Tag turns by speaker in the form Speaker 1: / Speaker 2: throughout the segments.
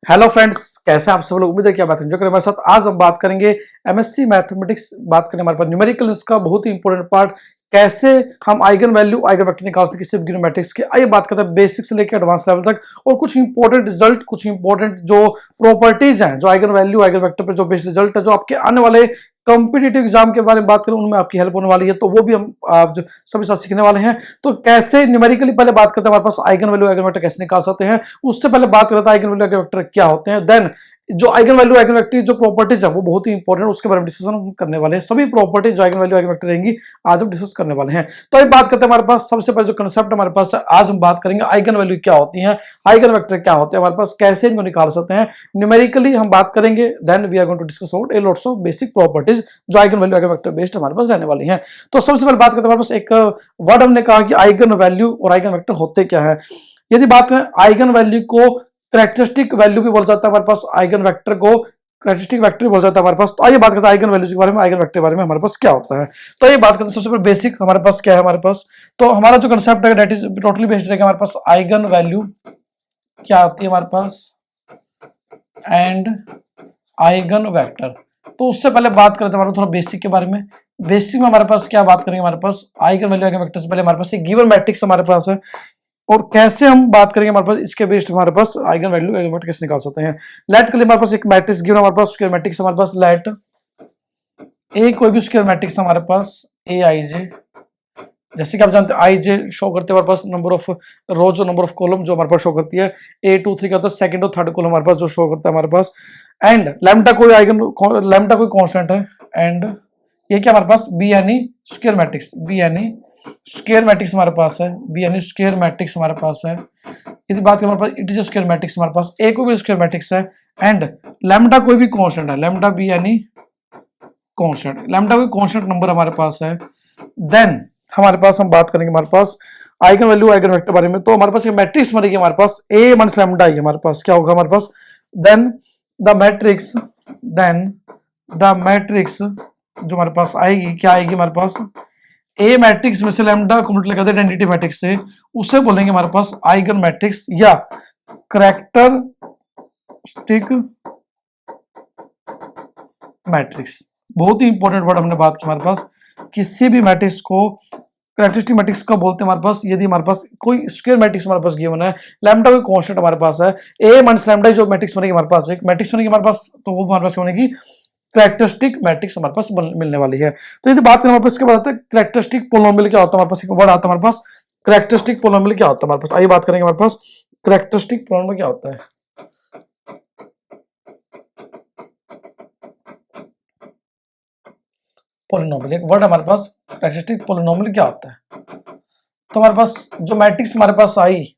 Speaker 1: Hello friends, कैसे हैं आप सब लोग। उम्मीद है कि आप बात एंजॉय करें हमारे साथ। आज हम बात करेंगे एमएससी मैथमेटिक्स, बात करें हमारे पास न्यूमेरिकल, इसका बहुत ही इंपॉर्टेंट पार्ट, कैसे हम आइगन वैल्यू आइगन वेक्टर निकाल सकते हैं सिर्फ गिनोमेट्रिक्स के। आइए बात करते हैं बेसिक से लेकर एडवांस लेवल तक, और कुछ इंपॉर्टेंट रिजल्ट, कुछ इंपॉर्टेंट जो प्रॉपर्टीज हैं जो आइगन वैल्यू आइगन वेक्टर पर जो बेस्ड रिजल्ट है, जो आपके आने वाले कॉम्पिटिटिव एग्जाम के बारे में बात करें, उनमें आपकी हेल्प होने वाली है, तो वो भी हम आप जो सभी साथ सीखने वाले हैं। तो कैसे न्यूमेरिकली पहले बात करते हैं हमारे पास आइगन वैल्यू आइगन वेक्टर कैसे निकाल सकते हैं, उससे पहले बात करते हैं आइगन वैल्यू आइगन वेक्टर क्या होते हैं। देन जो आइगन वैल्यू आइगन वेक्टर जो प्रॉपर्टीज है वो बहुत ही इंपॉर्टेंट, उसके बारे में डिस्कशन हम करने वाले हैं। सभी प्रॉपर्टीज जो आइगन वैल्यू आइगन वेक्टर रहेंगी आज हम डिस्कस करने वाले हैं। तो अभी बात करते हैं हमारे पास सबसे पहले जो कंसेप्ट हमारे पास है, आज हम बात करेंगे आइगन वैल्यू क्या होती है, आइगन वेक्टर क्या होते हैं हमारे पास, कैसे इनको निकाल सकते हैं न्यूमेरिकली हम बात करेंगे। Then we are going to discuss about a lots of basic properties जो eigen value eigen vector based हमारे पास रहने वाली हैं। तो सबसे पहले बात करते हैं हमारे पास एक वर्ड हमने कहा कि आइगन वैल्यू और आइगन वेक्टर होते क्या है। यदि बात करें आइगन वैल्यू को करैक्टरिस्टिक वैल्यू भी बोला जाता है हमारे पास, आइगन वेक्टर को करैक्टरिस्टिक वेक्टर भी बोला जाता है हमारे पास। तो आइए बात करते हैं आइगन वैल्यूज के बारे में, आइगन वेक्टर के बारे में हमारे पास क्या होता है। तो ये बात करते हैं सबसे पहले बेसिक हमारे पास क्या है हमारे पास। तो हमारा जो कंसेप्ट है दैट इज टोटली बेस्ड रहेगा हमारे पास आइगन वैल्यू क्या होती है हमारे पास एंड आइगन वेक्टर। तो उससे पहले बात करते हैं हमारे थोड़ा बेसिक के बारे में। बेसिक में हमारे पास क्या बात करेंगे, हमारे पास आइगन वैल्यू आइगन वेक्टर से पहले हमारे पास एक गिवन मैट्रिक्स हमारे पास है, और कैसे हम बात करेंगे हमारे पास इसके बेस्ड हमारे पास आइगन वैल्यू आइगन वेक्टर कैसे निकाल सकते हैं। लेट के लिए हमारे पास एक मैट्रिक्स गिवन हमारे पास स्क्वायर मैट्रिक्स हमारे पास, लेट ए कोई भी स्क्वायर मैट्रिक्स हमारे पास ए आई जे, जैसे कि आप जानते हैं आई जे शो करते हैं हमारे पास नंबर ऑफ रोज और नंबर ऑफ कॉलम जो हमारे पास शो करती है। ए 2 3 का होता है सेकंड और थर्ड कॉलम हमारे पास जो शो करता है हमारे पास। एंड लैम्डा कोई आइगन लैम्डा कोई कांस्टेंट है। एंड ये क्या हमारे पास बी यानी स्क्वायर मैट्रिक्स, बी यानी स्क्वायर मैट्रिक्स हमारे पास है, बी यानी स्क्वायर मैट्रिक्स हमारे पास है। यदि बात करें हमारे पास इट इज स्क्वायर मैट्रिक्स हमारे पास, ए को भी स्क्वायर मैट्रिक्स है। एंड लैम्डा कोई भी कांस्टेंट है, लैम्डा बी यानी कांस्टेंट, लैम्डा कोई कांस्टेंट नंबर हमारे पास है। देन हमारे पास हम बात करेंगे हमारे पास आइगन वैल्यू आइगन वेक्टर बारे में। तो हमारे पास ये मैट्रिक्स बनेगी हमारे पास ए माइनस लैम्डा आई हमारे पास क्या होगा हमारे पास। देन द मैट्रिक्स जो हमारे पास आएगी क्या आएगी हमारे पास, ए मैट्रिक्स में से लैम्डा को मल्टीप्लाई करते हैं आइडेंटिटी मैट्रिक्स से, उसे बोलेंगे हमारे पास आइगन मैट्रिक्स या करैक्टरिस्टिक मैट्रिक्स। बहुत ही इंपॉर्टेंट वर्ड हमने बात की हमारे पास, किसी भी मैट्रिक्स को करैक्टरिस्टिक मैट्रिक्स का बोलते हैं हमारे पास यदि हमारे पास कोई स्क्वायर मैट्रिक्स हमारे पास गिवन है, लैम्डा कोई कांस्टेंट हमारे पास है, ए माइनस लैम्डा जो मैट्रिक्स बनेगी हमारे पास, जो एक मैट्रिक्स बनेगी हमारे पास, तो वो हमारे पास बनेगी करैक्टरिस्टिक मैट्रिक्स हमारे पास मिलने वाली है। तो यदि बात करें हमारे पास इसके बाद करैक्टरिस्टिक पोलिनोमियल क्या होता है हमारे पास, एक वर्ड आता है हमारे पास करैक्टरिस्टिक पोलिनोमियल क्या होता है हमारे पास। आइए बात करेंगे हमारे पास करैक्टरिस्टिक पोलिनोमियल क्या होता है। पोलिनोमियल एक वर्ड हमारे पास करैक्टरिस्टिक पोलिनोमियल क्या होता है। तो हमारे पास जो मैट्रिक्स हमारे पास आई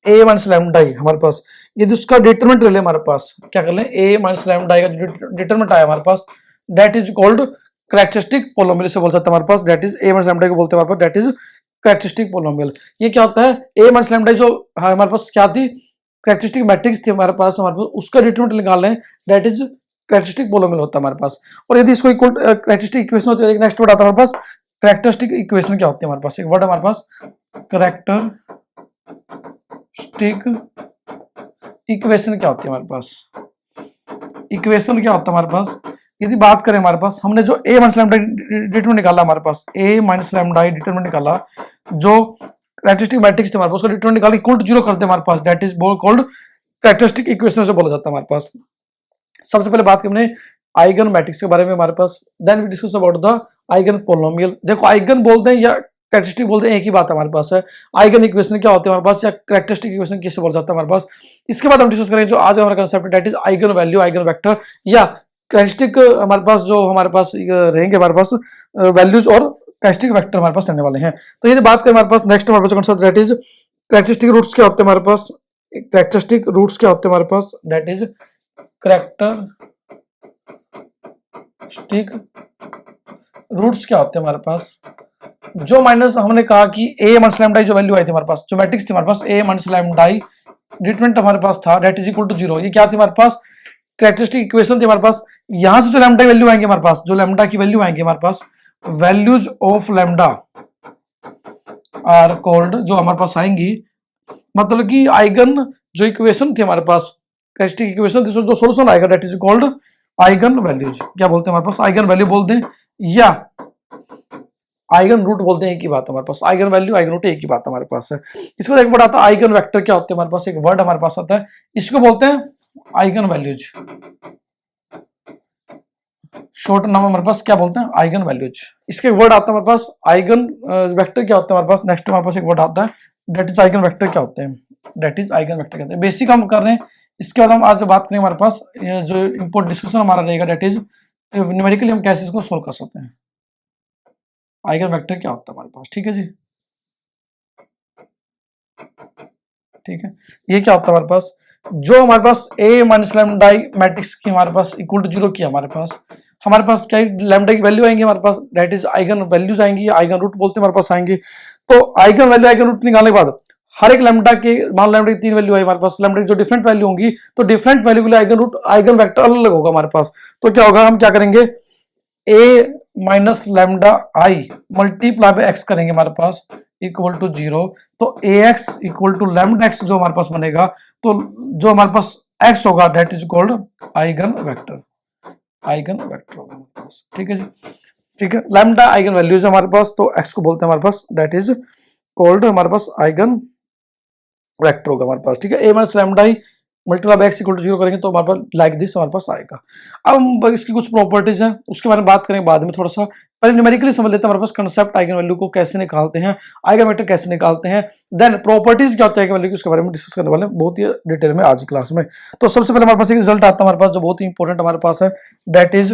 Speaker 1: ए माइनस लैम्डा आई हमारे पास, यदि उसका डिटरमिनेंट ले लें हमारे पास, क्या कर लें ए माइनस लैम्डा आई का जो डिटरमिनेंट आया हमारे पास that is called characteristic polynomial से बोल सकते हैं हमारे पास, that is A minus lambda को बोलते हैं हमारे पास, दैट इज करैक्टरिस्टिक पोलिनोमियल। ये क्या होता है, ए माइनस लैम्डा जो हमारे पास क्या थी, करैक्टरिस्टिक मैट्रिक्स थी हमारे पास उसका डिटरमिनेंट निकाल लें दैट इज करैक्टरिस्टिक पोलिनोमियल होता है हमारे पास। और यदि इसको इक्वल करैक्टरिस्टिक इक्वेशन होती है, नेक्स्ट वर्ड आता है हमारे पास करैक्टरिस्टिक इक्वेशन क्या होती है हमारे पास, एक वर्ड हमारे पास करैक्टरिस्टिक इक्वेशन क्या होती है हमारे पास। इक्वेशन क्या होता है हमारे पास, यदि बात करें हमारे पास हमने जो ए माइनस लैम्डा डिटरमिनेंट निकाला हमारे पास, ए माइनस लैम्डा डिटरमिनेंट निकाला, जो करैक्टरिस्टिक मैट्रिक्स थे हमारे पास उसका डिटरमिनेंट निकाल इक्वल टू 0 करते हैं हमारे पास, that is called characteristic equation से बोला जाता है हमारे पास। सबसे पहले बात की हमने आइगन मैट्रिक्स के बारे में हमारे पास, then we discuss about the eigen polynomial. देखो आइगन बोलते हैं या करैक्टरिस्टिक बोलते हैं एक ही बात हमारे पास है। आइगन इक्वेशन क्या होते हैं हमारे पास या करैक्टरिस्टिक इक्वेशन किससे बोला जाता है हमारे पास। इसके बाद हम डिस्कस करेंगे जो आज हमारा concept that is eigen value eigen vector या करैक्टरिस्टिक हमारे पास जो हमारे पास रहेंगे हमारे पास वैल्यूज और करैक्टरिस्टिक वेक्टर हमारे पास रहने वाले हैं। तो यदि बात करें हमारे पास नेक्स्ट हमारे पास concept that is characteristic roots क्या होते हैं हमारे पास, करैक्टरिस्टिक रूट्स क्या होते हैं हमारे पास, दैट इज करैक्टरिस्टिक रूट्स क्या होते हैं हमारे पास। जो माइनस हमने कहा कि ए माइनस लैम्डा जो वैल्यू आई थी हमारे पास, जो मैट्रिक्स थी हमारे पास ए माइनस लैम्डा डिटरमिनेंट हमारे पास था दैट इज इक्वल टू 0, ये क्या थी हमारे पास करैक्टरिस्टिक इक्वेशन थी हमारे पास। यहां से जो लैम्डा वैल्यू आएंगे हमारे पास, जो लैम्डा की वैल्यू आएंगे हमारे पास, values of lambda are called, जो हमारे पास आएंगी मतलब कि आइगन जो इक्वेशन थी हमारे पास कैरेक्टरिस्टिक इक्वेशन, जो सोल्यूशन आएगा that is called eigen values. क्या बोलते हैं हमारे पास, आइगन वैल्यू बोलते हैं या आइगन रूट बोलते हैं, एक ही बात हमारे पास, आइगन वैल्यू आइगन रूट एक ही बात हमारे पास है। इसके बाद एक वर्ड आता है आइगन वेक्टर। क्या होते हैं हमारे पास, एक वर्ड हमारे पास आता है, इसको बोलते हैं आइगन वैल्यूज। शॉर्ट नाम हमारे पास क्या बोलते हैं, आइगन वैल्यूज। इसके वर्ड आता है हमारे पास आइगन वेक्टर। क्या होता है हमारे पास, नेक्स्ट हमारे पास एक वर्ड आता है दैट इज आइगन वेक्टर। क्या होते हैं, दैट इज आइगन वेक्टर कहते हैं। बेसिक हम कर रहे हैं। इसके बाद हम आज बात करेंगे हमारे पास ये जो इंपोर्ट डिस्कशन हमारा रहेगा दैट इज न्यूमेरिकली हम कैसे इसको सोल्व कर सकते हैं, आइगन वेक्टर क्या होता है हमारे पास। ठीक है जी, ठीक है। ये क्या होता है हमारे पास, जो हमारे पास ए माइनस लैम्डा मैट्रिक्स की हमारे पास इक्वल टू 0 की हमारे पास क्या लैम्डा की वैल्यू आएंगी हमारे पास, दैट इज आइगन वैल्यूज आएंगी, आइगन रूट बोलते हैं हमारे पास आएंगे। तो आइगन वैल्यू आइगन रूट निकालने के बाद हर एक लैम्डा के, मान लो लैम्डा की 3 वैल्यू है हमारे पास, लैम्डा की जो डिफरेंट वैल्यू होंगी तो डिफरेंट वैल्यू के लिए आइगन रूट आइगन वेक्टर अलग अलग होगा हमारे पास। तो क्या होगा, हम क्या करेंगे, A minus lambda I multiply by X करेंगे हमारे पास इक्वल टू 0। तो A X equal to lambda X जो हमारे पास बनेगा, तो जो हमारे पास एक्स होगा that is called eigen vector, eigen vector होगा हमारे पास। ठीक है जी, ठीक है। लैम्डा आइगन वैल्यूज हमारे पास, तो एक्स को बोलते हैं हमारे पास दैट इज कॉल्ड हमारे पास आइगन वेक्टर होगा हमारे पास। ठीक है, A minus lambda I multiply by X equal to 0 करेंगे तो हमारे पास लाइक दिस हमारे पास आएगा। अब हम इसकी कुछ प्रॉपर्टीज हैं उसके बारे में बात करेंगे बाद में, थोड़ा सा पहले न्यूमेरिकली समझ लेते हैं हमारे पास कंसेप्ट आइगन वैल्यू को कैसे निकालते हैं, आइगन वेक्टर कैसे निकालते हैं, देन प्रॉपर्टीज क्या होता है आइगन वैल्यू की, उसके बारे में डिस्कस करने वाले हैं बहुत ही डिटेल में आज की क्लास में। तो सबसे पहले हमारे पास एक रिजल्ट आता है हमारे पास जो बहुत ही इंपॉर्टेंट हमारे पास है, दैट इज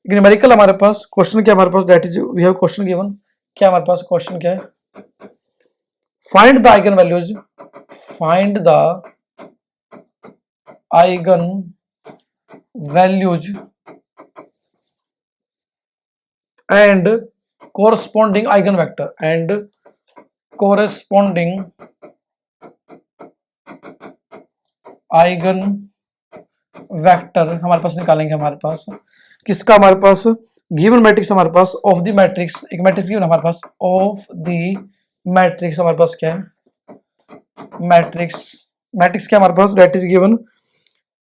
Speaker 1: न्यूमेरिकल। हमारे पास क्वेश्चन क्या हमारे पास, that is we have question given. क्या हमारे पास क्वेश्चन क्या है, find the eigen values, find the eigen values and corresponding eigen vector and corresponding eigen vector हमारे पास निकालेंगे। हमारे पास किसका, हमारे पास गिवन मैट्रिक्स हमारे पास ऑफ द मैट्रिक्स, एक मैट्रिक्स गिवन हमारे पास ऑफ द मैट्रिक्स, हमारे पास क्या है मैट्रिक्स, मैट्रिक्स क्या हमारे पास that is given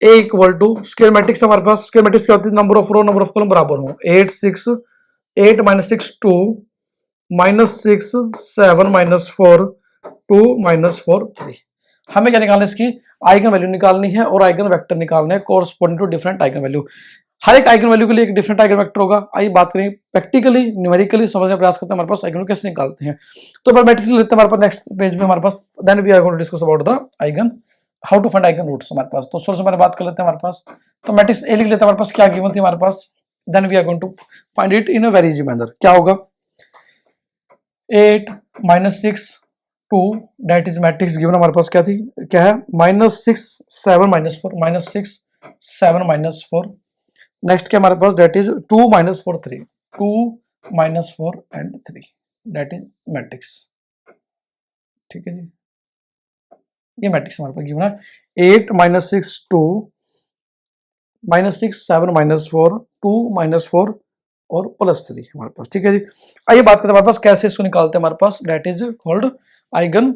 Speaker 1: A equal to square matrix. हमारे पास स्क्वायर मैट्रिक्स क्या होती है, number of row number of column बराबर हो, 8 6 8 माइनस 6 2 माइनस 6 7 माइनस 4 2 माइनस 4 3। हमें क्या निकालना है, इसकी आइगन वैल्यू निकालनी है और आइगन वेक्टर निकालना है corresponding to different eigen value. हर एक आइगन वैल्यू के लिए एक डिफरेंट आइगन वेक्टर होगा। आइए बात करेंगे प्रैक्टिकली न्यूमेरिकली समझने का प्रयास करते हैं हमारे पास आइगन वैल्यू कैसे निकालते हैं। तो मैट्रिक्स लेते हैं हमारे पास नेक्स्ट पेज में हमारे पास, then we are going to discuss about the eigen, how to find eigen roots हमारे पास। तो सबसे पहले बात कर लेते हैं हमारे पास, तो मैट्रिक्स ए लिख लेते हैं हमारे पास, क्या गिवन थी हमारे पास, then we are going to find it in a very easy manner। क्या होगा 8 minus 6 2 that is matrix given हमारे पास क्या थी, क्या है minus 6 7 minus 4 minus 6 7 minus 4। Next क्या हमारे पास that is 2 minus 4 3 2 minus 4 and 3 that is matrix। ठीक है जी, ये मैट्रिक्स हमारे पास गिवन है 8 minus 6 2 माइनस 6 7 माइनस 4 2 माइनस 4 और प्लस 3 हमारे पास। ठीक है जी, आइए बात करते हैं हमारे पास कैसे इसको निकालते हैं हमारे पास, that is called eigen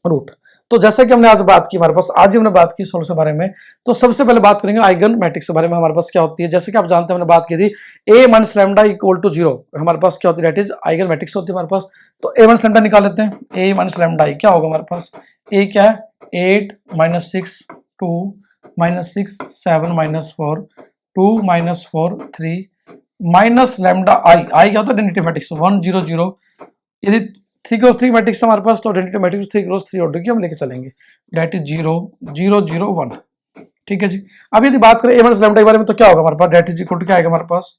Speaker 1: root. तो जैसा कि हमने आज बात की, हमारे पास आज ही हमने बात की सोल्यूशन के बारे में, तो सबसे पहले बात करेंगे आइगन मैट्रिक्स के बारे में। हमारे पास क्या होती है, जैसे कि आप जानते हैं हमने बात की थी ए माइनस लैम्डा इक्वल टू 0, हमारे पास क्या होती है दैट इज आइगन मैट्रिक्स होती है हमारे पास। तो ए माइनस लैम्डा निकाल लेते हैं, ए माइनस लैम्डा क्या होगा हमारे पास, ए क्या है 8 minus 6 2 minus 6 7 minus 4 2 minus 4 3 minus lambda I, I क्या होता है आइडेंटिटी मैट्रिक्स 1 0 0। यदि 3 क्रॉस 3 मैट्रिक्स हमारे पास तो आइडेंटिटी मैट्रिक्स 3 क्रॉस 3 ऑर्डर की हम लेके चलेंगे, दैट इज 0 0 0 1। ठीक है जी, अब यदि बात करें ए माइनस लैम्डा के बारे में तो क्या होगा हमारे पास, दैट इज इक्वल टू क्या आएगा हमारे पास,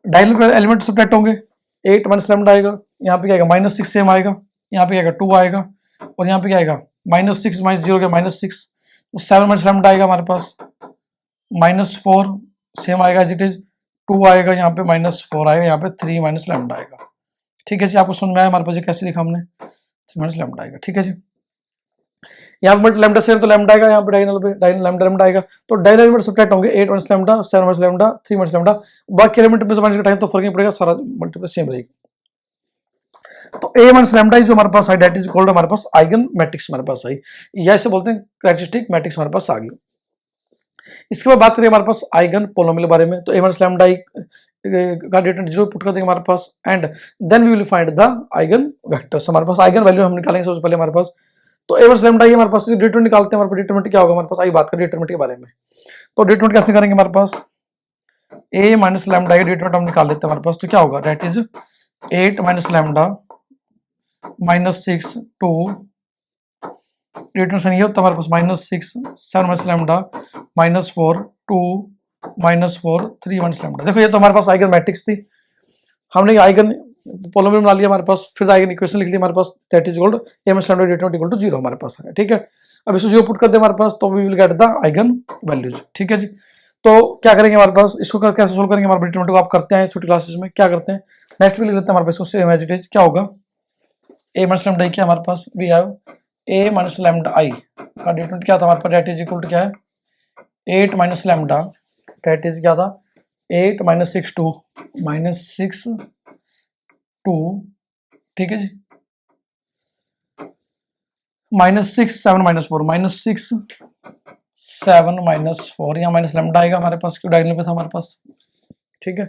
Speaker 1: डायगोनल एलिमेंट सब्ट्रैक्ट होंगे, 8 माइनस लैम्डा आएगा, यहाँ पे क्या आएगा माइनस 6 सेम आएगा, यहाँ पे क्या आएगा 2 आएगा, और यहाँ पे क्या आएगा माइनस 6 माइनस 0 क्या माइनस 6, 7 माइनस लैम्डा आएगा हमारे पास माइनस 4 सेम आएगा एज इट इज, 2 आएगा, यहाँ पे माइनस 4 आएगा, यहाँ पे 3 माइनस लैम्डा आएगा। ठीक है जी, आपको समझ में आया हमारे पास ये कैसे लिखा हमने, 3 माइनस लैम्डा आएगा। ठीक है जी, यहाँ पे लैम्डा सेम तो लैम्डा आएगा, यहाँ पे डायगोनल लैम्डा लैम्डा आएगा, तो डायगोनल एलिमेंट सब्ट्रैक्ट होंगे 8 minus lambda 7 minus lambda 3 minus lambda, बाकी एलिमेंट में टाइम तो फर्क नहीं पड़ेगा, सारा मल्टीप्लाई सेम रहेगी। तो ए माइनस लैम्डा जो हमारे पास आई दैट इज कॉल्ड हमारे पास आइगन मैट्रिक्स हमारे पास आई, या इसे बोलते हैं कैरेक्टरिस्टिक मैट्रिक्स हमारे पास आ गई। इसके बाद बात करें हमारे पास आइगन पोलोमियल बारे में, तो ए माइनस लैम्डा का डिटरमिनेंट 0 पुट कर देंगे हमारे पास, and then we will find the eigen vectors. हमारे पास आइगन वैल्यू हम निकालेंगे सबसे पहले हमारे पास, तो ए माइनस लैम्डा हमारे पास डिटरमिनेंट निकालते हैं। हमारे पास डिटरमिनेंट क्या होगा हमारे पास, आई बात करें डिटरमिनेंट के बारे में। तो डिटरमिनेंट कैसे करेंगे हमारे पास, ए माइनस लैम्डा का डिटरमिनेंट हम निकाल लेते हैं हमारे पास, तो क्या होगा that is 8 minus lambda minus 6 2, determinant ये होता है हमारे पास -6 7 माइनस लैम्डा -4 2 -4 3 माइनस लैम्डा। देखो ये तो हमारे पास आइगन मैट्रिक्स थी, हमने आइगन पोलोमियल बना लिया हमारे पास, फिर आइगन इक्वेशन लिख लिया हमारे पास that is equal to A minus lambda determinant equal to 0 हमारे पास है, ठीक है। अब इसको 0 पुट कर दे हमारे पास, तो we will get the eigen values, ठीक है जी। तो क्या करेंगे हमारे पास, इसको कैसे सोल्व करेंगे, हमारे डिटरमिनेंट को आप करते हैं छोटी क्लासेस में, क्या करते हैं नेक्स्ट भी लिख लेते हैं हमारे पास, इसको सेम एज इट इज क्या होगा, ए माइनस लैम्डा क्या हमारे पास we have A minus lambda I का डिटरमिनेंट क्या था हमारे पास दैट इज इक्वल टू क्या है 8 माइनस लैम्डा दैट इज क्या था 8 माइनस 6 2 -6 2, ठीक है जी, -6 7 -4 -6 7 -4, यहाँ माइनस लैम्डा आएगा हमारे पास, क्यों डायगोनल पे था हमारे पास, ठीक है,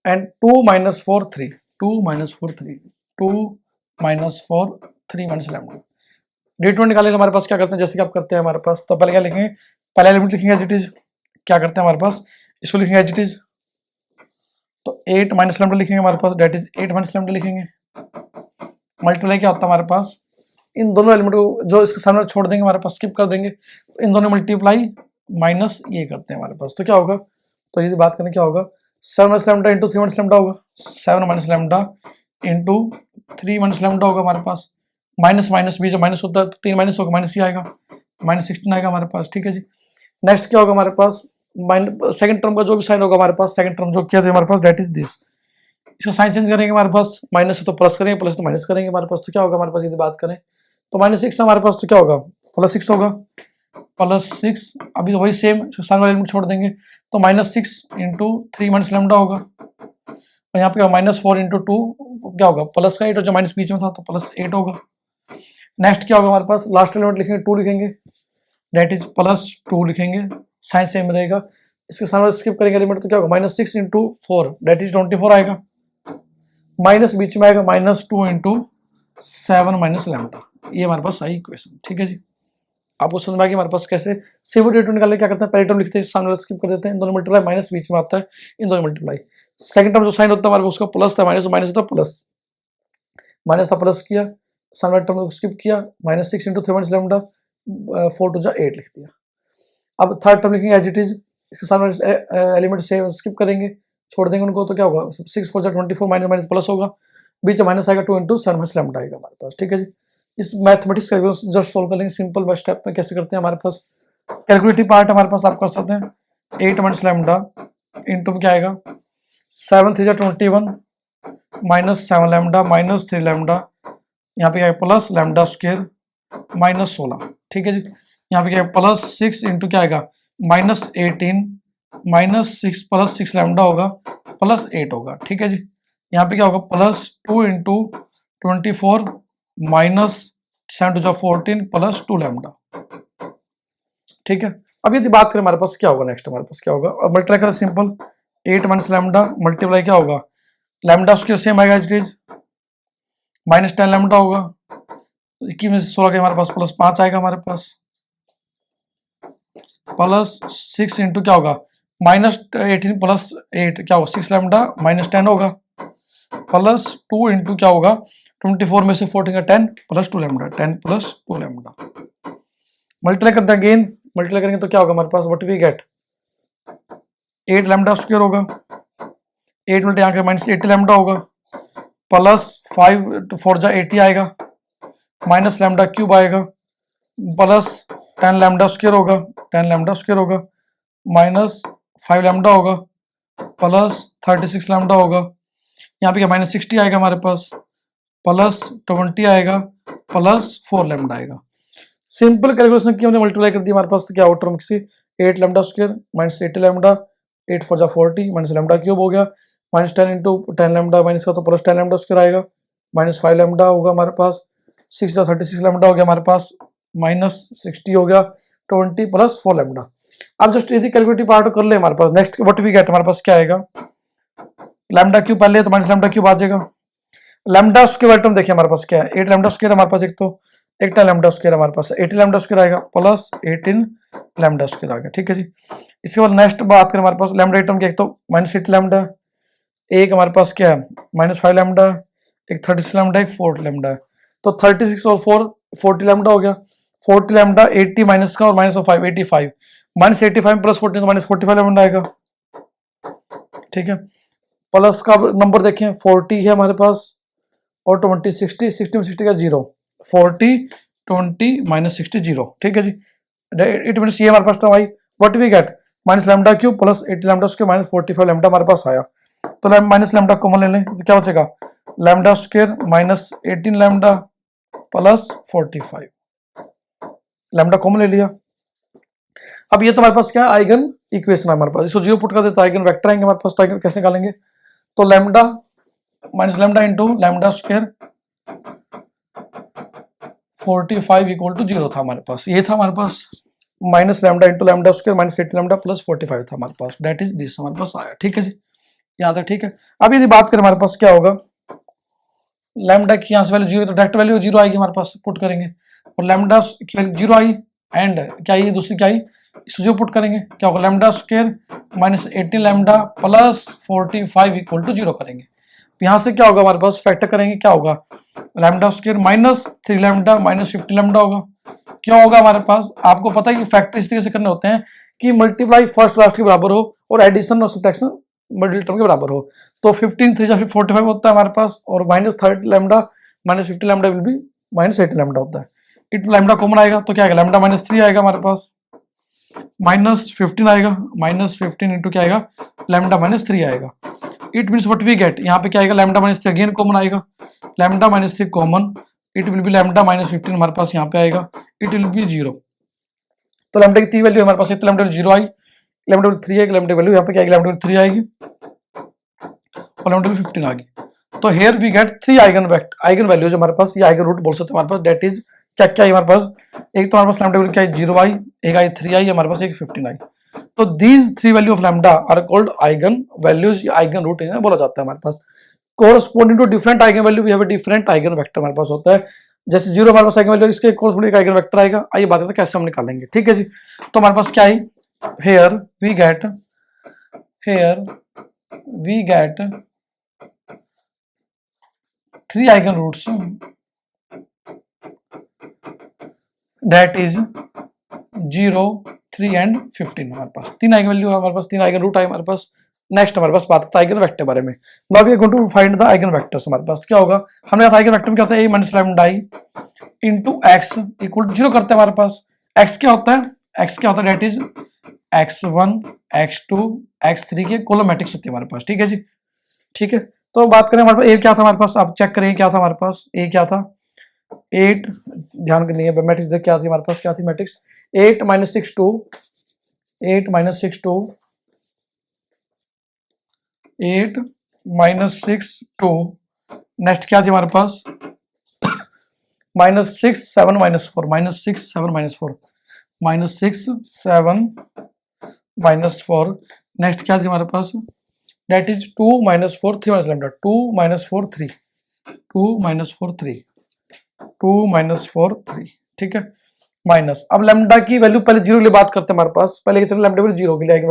Speaker 1: एंड 2 -4 3 2 -4 3 2 -4 3 माइनस लैम्डा। डिटरमिनेंट निकालेंगे हमारे पास, क्या करते हैं जैसे कि आप करते हैं हमारे पास, तो पहले क्या लिखेंगे, पहले एलिमेंट लिखेंगे एज इट इज, क्या करते हैं हमारे पास इसको लिखेंगे एज इट इज, तो 8 माइनस लैम्डा लिखेंगे हमारे पास दैट इज 8 माइनस लैम्डा लिखेंगे, मल्टीप्लाई क्या होता है हमारे पास, इन दोनों एलिमेंट को जो इसके सामने छोड़ देंगे हमारे पास, स्किप कर देंगे, तो इन दोनों मल्टीप्लाई माइनस ये करते हैं हमारे पास, तो क्या होगा, तो ये बात करें क्या होगा 7 minus lambda into 3 minus lambda होगा, 7 minus lambda into 3 minus lambda होगा हमारे पास, माइनस माइनस बीच माइनस होता है तो 3 माइनस होगा, माइनस ही आएगा, -16 आएगा हमारे पास, ठीक है जी। नेक्स्ट क्या होगा हमारे पास, सेकंड टर्म का जो भी साइन होगा हमारे पास, सेकंड टर्म जो किया था हमारे पास दैट इज दिस, इसका साइन चेंज करेंगे हमारे पास, माइनस है तो प्लस करेंगे, प्लस तो माइनस करेंगे हमारे पास, तो क्या होगा हमारे पास यदि बात करें तो -6 हमारे पास, तो क्या होगा +6 होगा, +6, अभी तो वही सेम साइन वाले एलिमेंट छोड़ देंगे, तो -6 इंटू 3 माइनस लैम्डा होगा, और यहाँ पे -4 इंटू 2 क्या होगा प्लस का 8, और जो माइनस बीच में था तो +8 होगा। नेक्स्ट क्या होगा हमारे पास, लास्ट एलिमेंट लिखेंगे 2 लिखेंगे दैट इज +2 लिखेंगे, साइन सेम रहेगा, इसके सामने स्किप करेंगे एलिमेंट, तो क्या होगा -6 इंटू 4 दैट इज 24 आएगा, माइनस बीच में आएगा -2 इंटू 7 माइनस लैम्डा, ये हमारे पास आई इक्वेशन, ठीक है जी। आपको समझ में आ गया हमारे पास कैसे सिंपल डिटरमिनेंट निकालने क्या करते हैं, पहले टर्म लिखते हैं सामने स्किप कर देते हैं, इन दोनों मल्टीप्लाई माइनस बीच में आता है, इन दोनों मल्टीप्लाई, सेकंड टर्म जो साइन होता है हमारे पास उसका प्लस था, माइनस था प्लस, माइनस था प्लस किया, सामने टर्म को स्किप किया, -6 इंटू 3 माइनस लैम्डा 4 2 8 लिख दिया। अब थर्ड टर्म लिखेंगे एज इट इज, इसके सामने एलिमेंट से स्किप करेंगे, छोड़ देंगे उनको, तो क्या होगा 6 4 24 माइनस माइनस प्लस होगा, बीच में माइनस आएगा 2 इंटू 7 माइनस लैम्डा आएगा हमारे पास, ठीक है जी। इस मैथमेटिक्स का जस्ट सोल्व कर लेंगे सिंपल बाय स्टेप में, कैसे करते हैं हमारे पास कैलकुलेटिव पार्ट हमारे पास आप कर सकते हैं 8 माइनस लैम्डा इंटू क्या आएगा 7 3 21 -7 लैम्डा -3 लैम्डा, यहाँ पे क्या है प्लस लैम्डा स्क्वायर -16, ठीक है जी। यहाँ पे क्या है +6 इंटू क्या आएगा -18 -6 +6 लैम्डा होगा +8 होगा, ठीक है जी। यहाँ पे क्या होगा +2 इंटू 24 -7 2 14 +2 लैम्डा, ठीक है। अब यदि बात करें हमारे पास क्या होगा नेक्स्ट, हमारे पास क्या होगा, अब मल्टीप्लाई करें सिंपल 8 माइनस लैम्डा मल्टीप्लाई क्या होगा लैम्डा स्क्वायर सेम आएगा एज इट इज, -10 लैम्डा होगा, 21 में से 16 के हमारे पास +5 आएगा हमारे पास, +6 इंटू क्या होगा -18 +8 क्या होगा 6 लैम्डा -10 होगा, +2 इंटू क्या होगा 24 में से 14 का 10 +2 लैम्डा 10 +2 लैम्डा, मल्टीप्लाई करते हैं अगेन, मल्टीप्लाई करेंगे तो क्या होगा हमारे पास what we get 8 lambda square होगा, 8 मल्टी यहाँ -80 लैम्डा होगा, +5 4 80 आएगा, माइनस लैम्डा क्यूब आएगा, +10 लैम्डा स्क्वायर होगा 10 लैम्डा स्क्वायर होगा, -5 लैम्डा होगा, +36 लैम्डा होगा, यहाँ पे क्या -60 आएगा हमारे पास, +20 आएगा, +4 लैम्डा आएगा। सिंपल कैलकुलेशन की हमने मल्टीप्लाई कर दी हमारे पास, तो क्या आउट टर्म किसी 8 lambda square -80 lambda 8 4 40 minus lambda cube हो गया, -10 इंटू 10 लैम्डा माइनस का तो +10 लैम्डा स्क्वायर आएगा, माइनस 5 लैम्डा होगा हमारे पास, 6 36 लैम्डा हो गया हमारे पास, माइनस 60 हो गया, 20 प्लस 4 लैम्डा। अब जस्ट यदि कैलकुलेटिव पार्ट कर ले हमारे पास, नेक्स्ट व्हाट वी गेट, हमारे पास क्या आएगा, लैम्डा क्यूब पहले तो माइनस लैम्डा क्यूब आ जाएगा। लैम्डा स्क्वायर टर्म देखिए हमारे पास क्या है, 8 लैम्डा स्क्वायर हमारे पास, एक तो एक लैम्डा स्क्वायर हमारे पास 18 लैम्डा स्क्वायर आएगा प्लस 18 लैम्डा स्क्वायर आ गया, ठीक है जी। इसके बाद नेक्स्ट बात करें हमारे पास लैम्डा टर्म की, एक तो माइनस 8 लैम्डा, एक हमारे पास क्या है माइनस 5 लैम्डा, एक 36 लैम्डा, एक 4 लैम्डा है, तो 36 और 4 40 लैम्डा हो गया, 40 लैम्डा 80 माइनस का और माइनस ऑफ 5 85, माइनस 85 प्लस 14 तो माइनस 45 लैम्डा आएगा, ठीक है। प्लस का नंबर देखें 40 है हमारे पास और 20 60 60 में 60 का 0, 40 20 माइनस 60 0, ठीक है जी। इट मीन्स ये हमारे पास term I, what we get minus lambda cube plus 80 lambda square minus 45 lambda हमारे पास आया। तो माइनस लैम्डा कॉमन ले लें तो क्या बचेगा, lambda square minus 18 lambda plus 45, lambda common ले लिया। अब ये तो हमारे पास क्या है आइगन इक्वेशन है हमारे पास, इसको जीरो पुट कर देते आइगन वेक्टर आएंगे हमारे पास, तो आइगन कैसे निकालेंगे, तो lambda minus lambda into lambda square 45 equal to 0 था हमारे पास, ये था हमारे पास minus lambda into lambda square minus 80 lambda plus 45 था हमारे पास, दैट इज दिस हमारे पास आया, ठीक है जी, यहाँ तक ठीक है। अब यदि बात करें हमारे पास क्या होगा, लैम्डा की यहाँ से वैल्यू 0 तो डायरेक्ट वैल्यू 0 आएगी हमारे पास, पुट करेंगे, और लैम्डा की वैल्यू 0 आई, एंड क्या आई दूसरी क्या आई, इसको जो पुट करेंगे क्या होगा, lambda square minus 18 lambda plus 45 equal to 0 करेंगे, यहाँ से क्या होगा हमारे पास फैक्टर करेंगे, क्या होगा lambda square minus 3 lambda minus 50 lambda होगा, क्या होगा हमारे पास, आपको पता है कि फैक्टर इस तरीके से करने होते हैं कि मल्टीप्लाई फर्स्ट लास्ट के बराबर हो और एडिशन और सब्ट्रैक्शन मिडिल टर्म के बराबर हो, तो 15 3 फिर 45 होता है हमारे पास, और minus 30 lambda minus 50 lambda will be minus 80 lambda होता है, इट लैम्डा कॉमन आएगा तो क्या आएगा, लैम्डा माइनस 3 आएगा हमारे पास, माइनस 15 आएगा, माइनस 15 इंटू क्या आएगा, लैम्डा माइनस 3 आएगा, it means what we get, यहाँ पे क्या आएगा लैम्डा माइनस 3 अगेन कॉमन आएगा, lambda minus 3 common, it will be lambda minus 15 हमारे पास यहाँ पे आएगा, इट विल बी 0, तो लैम्डा की 3 वैल्यू हमारे पास, लैम्डा 0 आई, लैम्डा 3 आएगी, लैम्डा वैल्यू यहाँ पे क्या आएगी, लैम्डा 3 आएगी और लैम्डा 15 आ गई, तो here we get 3 eigen values हमारे पास, ये आइगन रूट बोल सकते हैं हमारे पास, दैट इज क्या क्या है हमारे पास, एक तो हमारे पास लैम्डा वैल्यू क्या है 0 आई, एक आई 3 आई हमारे पास, एक 15 आई, तो these 3 value of lambda are called eigen values, eigen root इन्हें बोला जाता है हमारे पास, corresponding to different eigen value we have a different eigen vector हमारे पास होता है, जैसे 0 हमारे पास आइगन वैल्यू, इसके कोरस्पोंडिंग आइगन वेक्टर आएगा, आइए बात करते हैं कैसे हम निकालेंगे, ठीक है जी। तो हमारे पास क्या आई, here we get 3 eigen roots that is 0 3 and 15, हमारे पास 3 आइगन वैल्यू है हमारे पास, 3 आइगन रूट है हमारे पास। नेक्स्ट हमारे पास बात करता है आइगन वेक्टर बारे में, now we are going to find the eigen vectors, हमारे पास क्या होगा, हमने आइगन वेक्टर में क्या होता है, a minus lambda i into x equal to 0 करते हैं हमारे पास, x क्या होता है, that is x1 x2 x3 के कॉलम मैट्रिक्स होती है हमारे पास, ठीक है जी, ठीक है। तो बात करें हमारे पास a क्या था हमारे पास, आप चेक करें क्या था हमारे पास, a क्या था 8, ध्यान करनी है मैट्रिक्स देख क्या थी हमारे पास, क्या थी matrix 8 minus 6 2, 8 minus 6 2, 8 minus 6 2, next क्या थी हमारे पास minus 6 7 minus 4, minus 6 7 minus 4, minus 6 7 minus 4, next क्या थी हमारे पास, that is 2 minus 4 3 minus lambda, 2 minus 4 3, 2 minus 4 3, 2 minus 4 3, ठीक है, माइनस, अब लैम्डा की वैल्यू पहले 0 के लिए बात करते हैं हमारे पास, पहले चलो लैम्डा वैल्यू 0 के लिए आएगी,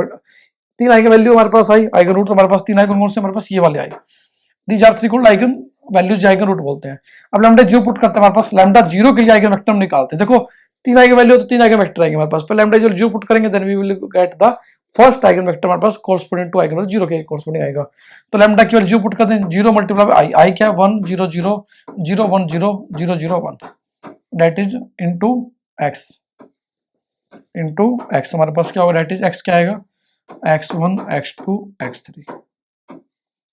Speaker 1: 3 आइगन वैल्यू हमारे पास आई, आइगन रूट हमारे पास 3 आइगन कौन से हमारे पास ये वाले आए, these are 3 called eigen values, eigen root बोलते हैं। अब लैम्डा 0 पुट करते हैं हमारे पास, लैम्डा 0 के लिए आइगन वेक्टर हम निकालते हैं, देखो 3 आइगन वैल्यू तो 3 आइगन वेक्टर आएंगे हमारे पास, पहले लैम्डा 0 पुट करेंगे then we will get the first eigen vector हमारे पास कोरस्पोंडिंग टू आइगन वैल्यू 0 के कोरस्पोंडिंग आएगा, तो लैम्डा की वैल्यू 0 पुट कर दें, 0 मल्टीप्लाई बाय आई क्या 1 0 0 0 1 0 0 0 1, दैट इज इनटू x हमारे पास क्या होगा, दैट इज x क्या आएगा x1 x2 x3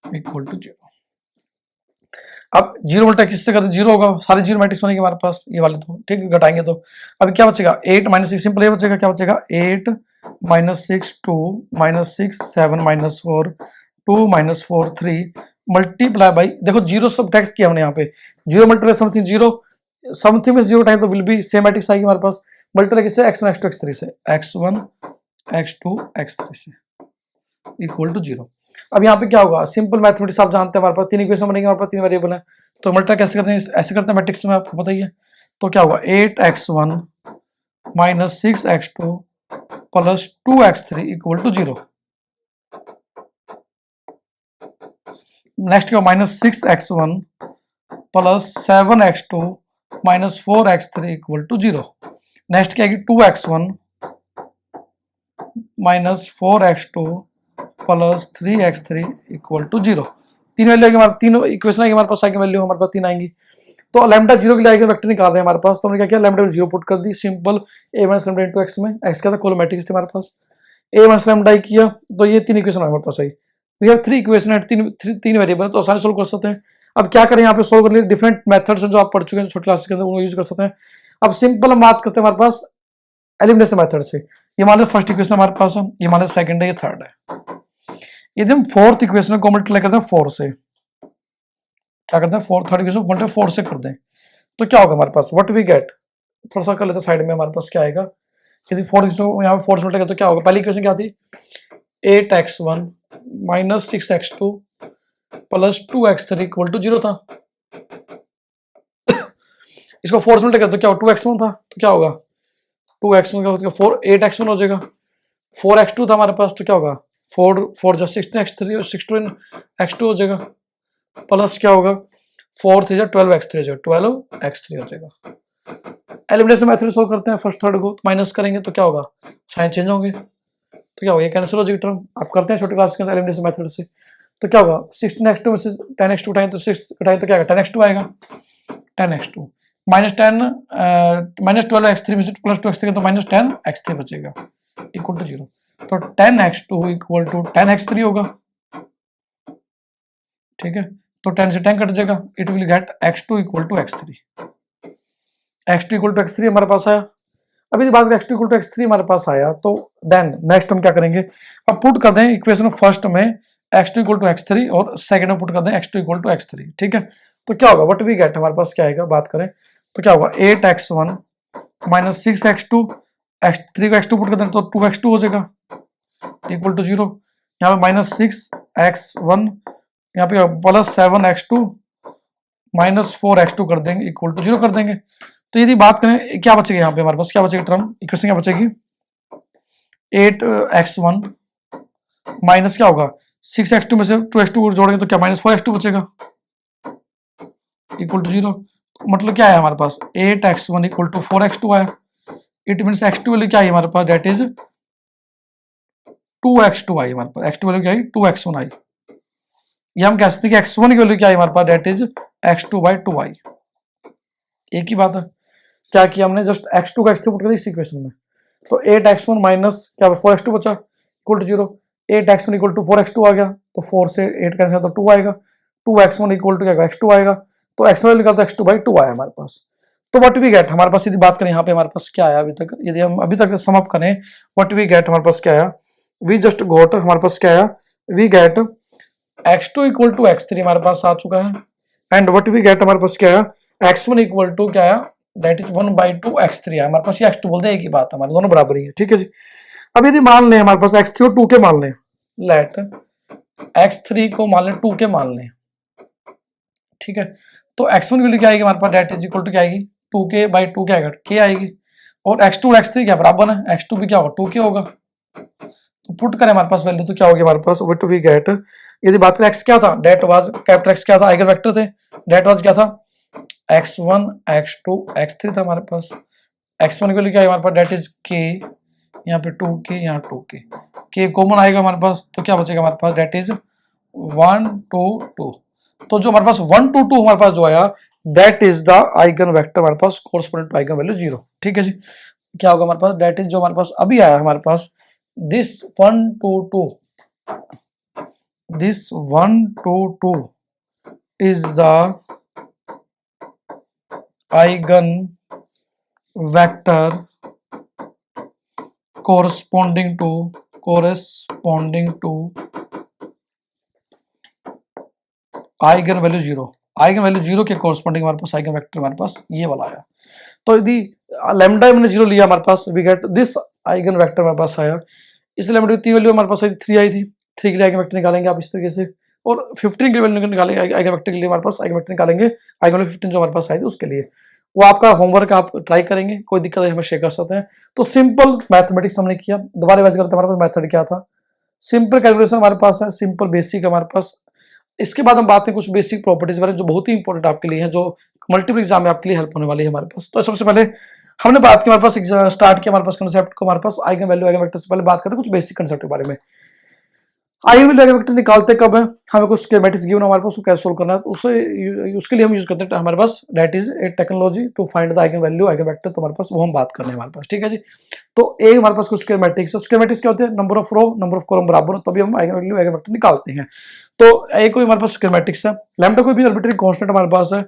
Speaker 1: equal to 0। अब 0 उल्टा किससे करते 0 होगा, सारे 0 मैट्रिक्स बनेंगे हमारे पास ये वाले, तो ठीक घटाएंगे तो अब क्या बचेगा 8 माइनस 6, सिंपल ये बचेगा, क्या बचेगा 8 minus 6 2 minus 6 7 minus 4 2 minus 4 3 multiply by, देखो जीरो सब टैक्स किया हमने यहाँ पे, zero multiply something zero, something में जीरो टाइम तो विल बी सेम मैट्रिक्स आएगी हमारे पास, मल्टीप्लाई किससे, x1 x2 x3 से, x1 x2 x3 से इक्वल टू जीरो। अब यहाँ पे क्या होगा, सिंपल मैथमेटिक्स आप जानते हैं, हमारे पास तीन इक्वेशन बनेंगे, हमारे पास तीन वेरिएबल है, तो मल्टीप्लाई कैसे करते हैं, ऐसे करते हैं मैट्रिक्स में, आपको बताइए। तो क्या होगा, 8x1 minus 6x2 plus 2x3 equal to zero. Next क्या, minus 6x1 plus 7x2 minus 4x3 equal to zero. Next क्या है, 2x1 minus 4x2 plus 3x3 equal to zero. तीन वैल्यू आएगी, हमारे तीन इक्वेशन आएगी हमारे पास, आगे वैल्यू हमारे पास तीन आएंगी। तो लैम्डा जीरो के लिए आइगन वेक्टर निकाल रहे हैं हमारे पास, तो हमने क्या किया, लैम्डा जीरो पुट कर दी, simple a minus lambda into x में, एक्स क्या था, कोलोमेट्रिक थे हमारे पास, a माइनस लैम्डा किया, तो ये तीन इक्वेशन हमारे पास आई। वी हैव थ्री इक्वेशन है, तीन वेरिएबल, तो आसानी सोल्व कर सकते हैं। अब क्या करें, यहाँ पे सोल्व करने के डिफरेंट मेथड्स हैं जो आप पढ़ चुके हैं छोटी क्लास के अंदर, वो यूज कर सकते हैं। अब सिंपल हम बात करते हैं हमारे पास एलिमिनेशन मेथड से। ये मान लो फर्स्ट इक्वेशन हमारे पास है, ये मान लो सेकंड है, ये थर्ड है। यदि हम फोर्थ इक्वेशन को मल्टीप्लाई करते हैं फोर से, क्या करते हैं, fourth third equation multiply four से कर दें, तो क्या होगा हमारे पास, व्हाट वी गेट, थोड़ा सा कर लेते हैं साइड में, हमारे पास क्या आएगा, यदि फोर्थ इक्वेशन यहाँ पे फोर्थ मल्टीप्लाई करते तो क्या होगा, पहली इक्वेशन क्या थी, 8x1 minus 6x2 plus 2x3 equal to zero था। इसको फोर्थ मल्टीप्लाई करते तो क्या होगा, 2x1 था, तो क्या होगा, 2x1 का होगा 4, 8x1 हो जाएगा, 4x2 था हमारे पास, तो क्या होगा, 4 जो 16x3 और 16x2 हो जाएगा, प्लस क्या होगा, 4 थ्री जो 12x3 हो जाएगा, 12x3 हो जाएगा। एलिमिनेशन मेथड सोल्व करते हैं फर्स्ट थर्ड को, तो माइनस करेंगे तो क्या होगा, साइन चेंज होंगे, तो क्या होगा, ये कैंसिल हो जाएगी टर्म, आप करते हैं छोटे क्लास के अंदर एलिमिनेशन मेथड से, तो क्या होगा, 16x2 में से 10x2 उठाएं तो 6 उठाएं तो क्या होगा, 10x2 आएगा, 10x2 माइनस 10 माइनस 12x3 में से प्लस 2x3 तो माइनस 10x3 बचेगा इक्वल टू जीरो। तो 10x2 इक्वल टू 10x3 होगा, ठीक है, तो 10 से 10 कट जाएगा, it will get x2 equal to x3, x2 equal to x3 हमारे पास आया। अभी बात करें x2 इक्वल टू x3 हमारे पास आया, तो देन नेक्स्ट हम क्या करेंगे, अब पुट कर दें इक्वेशन फर्स्ट में x2 इक्वल टू x3 और सेकंड में पुट कर दें x2 इक्वल टू x3, ठीक है, तो क्या होगा, व्हाट वी गेट, हमारे पास क्या आएगा, बात करें तो क्या होगा, 8x1 माइनस 6x2, x3 को x2 पुट कर दें तो 2x2 हो जाएगा इक्वल टू जीरो। यहाँ पे माइनस 6x1, यहाँ पे प्लस 7x2 माइनस 4x2 कर देंगे इक्वल टू जीरो कर देंगे। तो यदि बात करें क्या बचेगा, यहाँ पे हमारे पास क्या बचेगा टर्म, इक्वेशन क्या बचेगी, 8x1 माइनस क्या होगा, 6x2 में से 2x2 जोड़ेंगे तो क्या माइनस 4x2 बचेगा इक्वल टू जीरो। मतलब क्या है हमारे पास, 8x1 इक्वल टू 4x2 आया, इट मीन x2 वैल्यू क्या आई हमारे पास, डेट इज 2x2 आई हमारे पास, x2 वैल्यू क्या आई, 2x1 आई। ये हम कह सकते हैं कि x1 की वैल्यू क्या आई हमारे पास, डेट इज x2/2 आई। एक ही बात है, क्या किया हमने, जस्ट x2 का x3 पुट कर दिया इस इक्वेशन में, तो 8x1 माइनस क्या 4x2 बचा equal to zero, 8x1 equal to 4x2 आ गया, तो 4 से 8 कैंसिल तो 2 आएगा, 2x1 इक्वल टू क्या x2 आएगा, तो x1 निकालते x2/2 आया हमारे पास। तो व्हाट वी गेट, हमारे पास यदि बात करें यहाँ पे हमारे पास क्या आया अभी तक, यदि हम अभी तक सम अप करें, व्हाट वी गेट हमारे पास क्या आया, वी जस्ट गोट, हमारे पास क्या आया, we get x2 equal to x3 हमारे पास आ चुका है, एंड व्हाट वी गेट हमारे पास क्या आया, x1 इक्वल टू क्या आया, दैट इज 1/2 x3 है हमारे पास, ये x2 बोलते हैं, एक ही बात है, हमारे दोनों बराबर ही है, ठीक है जी। अब यदि मान लें हमारे पास x3 और 2 के मान लें, लेट x3 को मान लें 2 के मान लें, ठीक है, तो x1 की वैल्यू क्या आएगी हमारे पास, दैट इज इक्वल टू क्या आएगी, 2k/2 क्या आएगा, k आएगी, और x2 और x3 क्या बराबर है, x2 भी क्या होगा 2k होगा, तो पुट करें हमारे पास वैल्यू तो क्या होगी हमारे पास, व्हाट वी गेट, यदि बात करें x क्या था, डेट वाज कैपिटल x क्या था, आइगन वेक्टर थे, डेट वाज क्या था, x1 x2 x3 था हमारे पास, x1 की वैल्यू क्या है हमारे पास, डेट इज k, यहाँ पे 2k, यहाँ 2k, k कॉमन आएगा हमारे पास, तो क्या बचेगा हमारे पास, डेट इज 1 2 2, तो जो हमारे पास 1 2 2 हमारे पास जो आया, that is the eigen vector हमारे पास कोरस्पोंडेंट टू आइगन वैल्यू 0, ठीक है जी। क्या होगा हमारे पास, डेट इज जो हमारे पास अभी आया हमारे पास, this 1 2 2, this 1 2 2 is the eigen vector corresponding to eigen value zero, eigen value zero के कॉरस्पॉन्डिंग हमारे पास आइगन वेक्टर हमारे पास ये वाला आया। तो यदि लैम्डा हमने जीरो लिया हमारे पास, we get this eigen vector हमारे पास आया। इस लैम्डा की 3 वैल्यू हमारे पास आई थी, 3 आई थी, 3 के लिए आइगन वेक्टर निकालेंगे आप इस तरीके से, और 15 की वैल्यू निकालेंगे आइगन वेक्टर के लिए हमारे पास आइगन वेक्टर निकालेंगे, आइगन वैल्यू 15 जो हमारे पास आई थी उसके लिए। वो आपका होमवर्क आप ट्राई करेंगे, कोई दिक्कत है हमें शेयर कर सकते हैं। तो सिंपल मैथमेटिक्स हमने किया, दोबारा रिवाइज करते हैं हमारे पास मेथड क्या था। सिंपल कैलकुलेशन हमारे पास है, सिंपल बेसिक हमारे पास। इसके बाद हम बात करें कुछ बेसिक प्रॉपर्टीज बारे जो बहुत ही इंपॉर्टेंट आपके लिए है, जो मल्टीपल एग्जाम में आपके लिए हेल्प होने वाली है हमारे पास। तो सबसे पहले हमने बात की, हमारे पास स्टार्ट किया हमारे पास कंसेप्ट को, हमारे पास आइगन वैल्यू आइगन वेक्टर से पहले बात करते हैं कुछ बेसिक कंसेप्ट के बारे में। आइगन वैल्यू आइगन वेक्टर निकालते कब है, हमें कुछ स्कीमेटिक्स गिवन हमारे पास, उसको कैसे सोल्व करना है, तो उसके लिए हम यूज करते हैं हमारे पास that is a technology to find the eigen value eigen vector. तो हमारे पास वो हम बात करने हैं हमारे पास, ठीक है जी। तो एक हमारे पास कुछ स्कीमेटिक्स है, स्कीमेटिक्स क्या होते हैं, number of row number of column बराबर हो तभी हम आइगन वैल्यू आइगन वेक्टर निकालते हैं। तो एक कोई हमारे पास स्कीमेटिक्स है, लैम्डा कोई भी आर्बिट्रेरी कांस्टेंट हमारे पास है,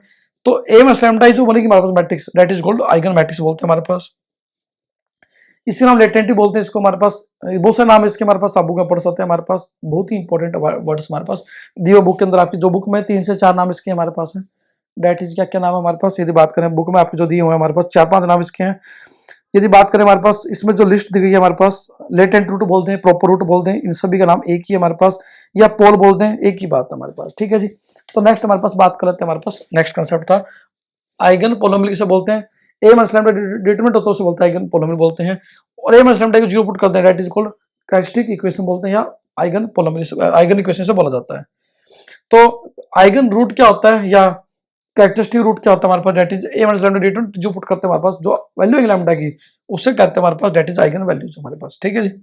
Speaker 1: तो ए माइनस लैम्डा जो बनेगी हमारे पास matrix, that is called eigen matrix बोलते हैं हमारे पास। इसी नाम लेटेंटी बोलते हैं इसको हमारे पास, बहुत से नाम है इसके हमारे पास, आप बुक में पढ़ सकते हैं हमारे पास, बहुत ही इंपॉर्टेंट वर्ड्स हमारे पास दियो बुक के अंदर, आपकी जो बुक में 3 से 4 नाम इसके हमारे पास है। डेट इज क्या क्या नाम है हमारे पास, यदि बात करें बुक में आपके जो दिए हुए हैं हमारे पास 4-5 नाम इसके हैं। यदि बात करें हमारे पास इसमें जो लिस्ट दी गई है हमारे पास, लेटेंट रूट बोलते हैं, प्रॉपर रूट बोलते हैं, इन सभी का नाम एक ही है हमारे पास, या पोल बोलते हैं, एक ही बात है हमारे पास, ठीक है जी। तो नेक्स्ट हमारे पास बात कर लेते हैं, हमारे पास नेक्स्ट कंसेप्ट था आइगन पोलोमियल किसे बोलते हैं, ए माइनस लैम्डा डिटरमिनेंट होता है उसे बोलते हैं आइगन पोलोमियल बोलते हैं, और ए माइनस लैम्डा को जीरो पुट करते हैं, that is called characteristic equation बोलते हैं, या आइगन पोलोमियल आइगन इक्वेशन से बोला जाता है। तो आइगन रूट क्या होता है या कैरेक्टरिस्टिक रूट क्या होता है हमारे पास, that is A minus lambda determinant जो पुट करते हैं हमारे पास, जो वैल्यू है लैम्डा की उससे कहते हैं हमारे पास दैट इज आइगन वैल्यूज हमारे पास, ठीक है जी।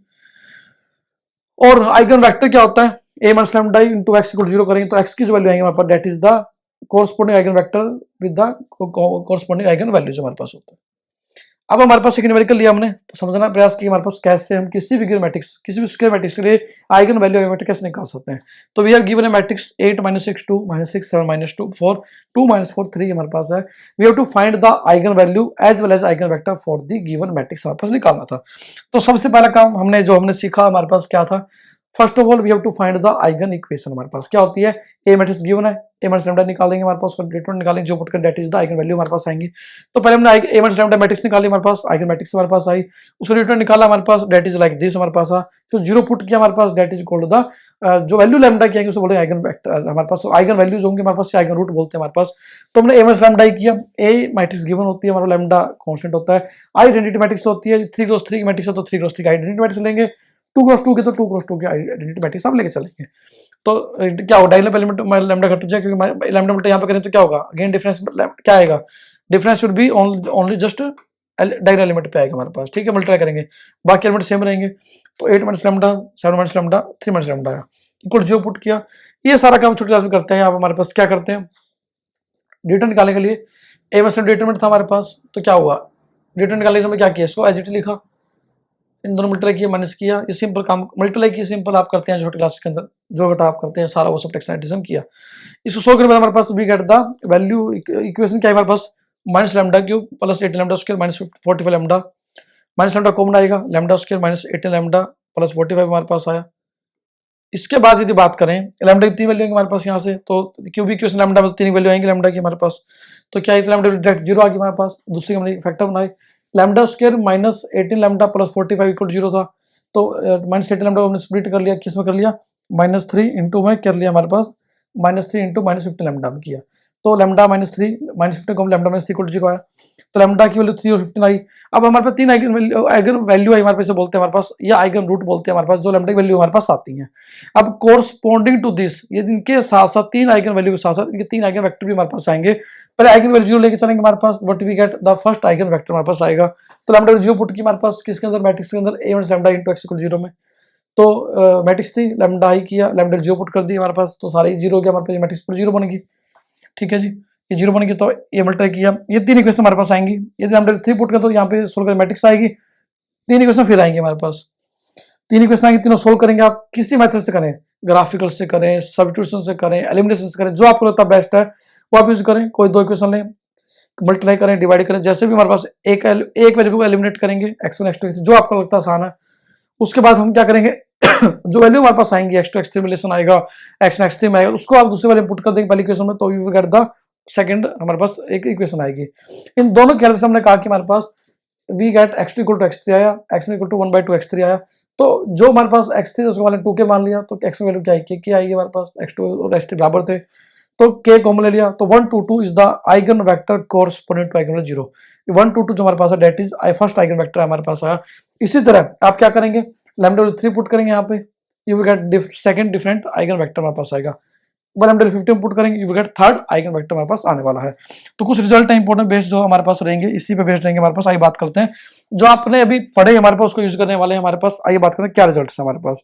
Speaker 1: और आइगन वेक्टर क्या होता है, A minus lambda into x equal 0 करेंगे तो एक्स की जो वैल्यू आएगी हमारे पास that is the corresponding eigen vector with the corresponding eigen values हमारे पास होता है। अब हमारे पास एक न्यूमेरिकल लिया हमने, तो समझना प्रयास किया हमारे पास कैसे हम किसी भी मैट्रिक्स किसी भी स्क्वायर मैट्रिक्स के लिए आइगन वैल्यू आइगन वेक्टर कैसे निकाल सकते हैं। तो we have given a matrix 8 -6 2 -6 7 -2 4 2 -4 3 हमारे पास है। We have to find the eigen value as well as eigenvector for the given matrix हमारे पास निकालना था। तो सबसे पहला काम हमने सीखा हमारे पास क्या था, first of all we have to find the eigen equation. हमारे पास क्या होती है, ए मैट्रिक्स गिवन है, ए माइनस लैम्डा निकाल देंगे हमारे पास, उसका डिटरमिनेंट निकालेंगे जो पुट कर that is the eigen value हमारे पास आएंगी। तो पहले हमने ए माइनस लैम्डा मैट्रिक्स निकाली हमारे पास, आइगन मैट्रिक्स हमारे पास आई, उसका डिटरमिनेंट निकाला हमारे पास दैट इज लाइक दिस हमारे पास आ, तो जीरो पुट किया हमारे पास दैट इज कॉल्ड द जो वैल्यू लैम्डा की आएंगे उसे बोलते हैं आइगन वेक्टर हमारे पास, आइगन वैल्यूज होंगे हमारे पास, आइगन रूट बोलते हैं हमारे पास। तो हमने ए माइनस लैम्डा किया, ए मैट्रिक्स गिवन होती है, हमारा लैम्डा कांस्टेंट होता है, आइडेंटिटी मैट्रिक्स होती है 3x3 की मैट्रिक्स है तो 3x3 की आइडेंटिटी मैट्रिक्स लेंगे, 2x2 के तो 2x2 की आइडेंटिटी मैट्रिक्स आप लेके चलेंगे। तो क्या होगा, डायगोनल एलिमेंट लैम्डा घट जाए क्योंकि लैम्डा मल्टी यहाँ पे करें तो क्या होगा, अगेन डिफरेंस क्या आएगा, difference will be only just diagonal element पे आएगा हमारे पास, ठीक है, मल्टीप्लाई करेंगे बाकी एलिमेंट सेम रहेंगे। तो 8 minus lambda 7 minus lambda 3 minus lambda आया इक्वल 0 पुट किया। ये सारा काम छोटी क्लास में करते हैं। आप हमारे पास क्या करते हैं, डिटरमिनेंट निकालने के लिए ए माइनस डिटरमिनेंट था हमारे पास, तो क्या हुआ, डिटरमिनेंट निकालने के लिए क्या किया, इसको एज इट लिखा, इन दोनों मल्टीप्लाई किया माइनस किया, ये सिंपल काम मल्टीप्लाई की सिंपल आप करते हैं छोटे क्लास के अंदर, जो बेटा आप करते हैं सारा वो सब टेक्साइटिज्म किया। इसको सॉल्व करने के बाद हमारे पास we get the value equation क्या है हमारे पास, minus lambda cube plus 18 lambda square minus 45 lambda, minus lambda common आएगा, lambda square minus 18 lambda plus 45 हमारे पास आया। इसके बाद यदि बात करें लैम्डा की 3 वैल्यू आएंगे हमारे पास यहाँ से, तो क्यूब इक्वेशन लैम्डा में 3 वैल्यू आएंगी लैम्डा की हमारे पास, तो क्या है लैम्डा डायरेक्ट 0 आ गई हमारे पास। दूसरी हमने फैक्टर बनाए, lambda square minus 18 lambda plus 45 equal 0 था, तो माइनस 18 लैम्डा हमने स्प्लिट कर लिया, किस में कर लिया, -3 इंटू में कर लिया हमारे पास, -3 इंटू -15 लैम्डा में किया, तो लैम्डा -3 -15 को लैम्डा -3 इक्वल 0 आया, तो लैम्डा की वैल्यू 3 और 15 आई। अब हमारे पास 3 आइगन वैल्यू आई हमारे पास, बोलते हैं हमारे पास, या आइगन रूट बोलते हैं हमारे पास, जो लैम्डा की वैल्यू हमारे पास आती है। अब कोरस्पोंडिंग टू दिस, ये इनके साथ साथ 3 आइगन वैल्यू के साथ साथ इनके 3 आइगन वेक्टर भी हमारे पास आएंगे। पहले आइगन वैल्यू 0 लेके चलेंगे हमारे पास, what we get the first eigen vector हमारे पास आएगा, तो लैम्डा 0 पुट की हमारे पास किसके अंदर, मैट्रिक्स के अंदर, a minus lambda into x equal 0 में, तो मैट्रिक्स थी लैम्डा ही किया, लैम्डा 0 पुट कर दी हमारे पास, तो सारे 0 हो गया हमारे पास, मैट्रिक्स पर 0 बनेगी, ठीक है जी, ये 0 बनेगी, तो ये मल्टीप्लाई किया, ये 3 इक्वेशन हमारे पास आएंगी, यदि लैम्डा 3 पुट कर तो यहाँ पे सोल्व कर मैट्रिक्स आएगी, 3 इक्वेशन फिर आएंगे हमारे पास, 3 इक्वेशन आएंगी, तीनों सोल्व करेंगे आप किसी मेथड से करें, ग्राफिकल से करें, सब्स्टिट्यूशन से करें, एलिमिनेशन से करें, जो आपको लगता है बेस्ट है वो आप यूज करें। कोई 2 इक्वेशन लें, मल्टीप्लाई करें, डिवाइड करें, जैसे भी हमारे पास एक वेरिएबल को एलिमिनेट करेंगे, x1 x2 जो आपको लगता है आसान है। उसके बाद हम क्या करेंगे जो वैल्यू हमारे पास आएंगी x2 x3 रिलेशन आएगा, x1 x3 में आएगा, उसको आप दूसरे वाले इंपुट कर देंगे पहली इक्वेशन में, तो यू गेट द सेकंड हमारे पास एक इक्वेशन आएगी। इन दोनों के हेल्प से हमने कहा कि हमारे पास we get x2 equal to x3 आया, x1 इक्वल टू 1/2 x3 आया। तो जो हमारे पास x3 उसको वाले 2 के मान लिया, तो x वैल्यू क्या आएगी, क्या आएगी हमारे पास, x2 और x3 बराबर थे तो k कॉमन ले लिया, तो 1 2 2 is the eigen vector correspondent to eigen 0। 1 2 2 जो हमारे पास है that is first eigen vector हमारे पास आया। इसी तरह आप क्या करेंगे, लैम्डा वैल्यू 3 पुट करेंगे यहाँ पे, you will get second different eigen vector हमारे पास आएगा। लैम्डा वैल्यू 15 पुट करेंगे, you will get third eigen vector हमारे पास आने वाला है। तो कुछ रिजल्ट है इंपॉर्टेंट बेस्ड जो हमारे पास रहेंगे, इसी पे बेस्ड रहेंगे हमारे पास। आइए बात करते हैं जो आपने अभी पढ़े हमारे पास उसको यूज करने वाले हैं हमारे पास। आइए बात करते हैं क्या रिजल्ट है हमारे पास।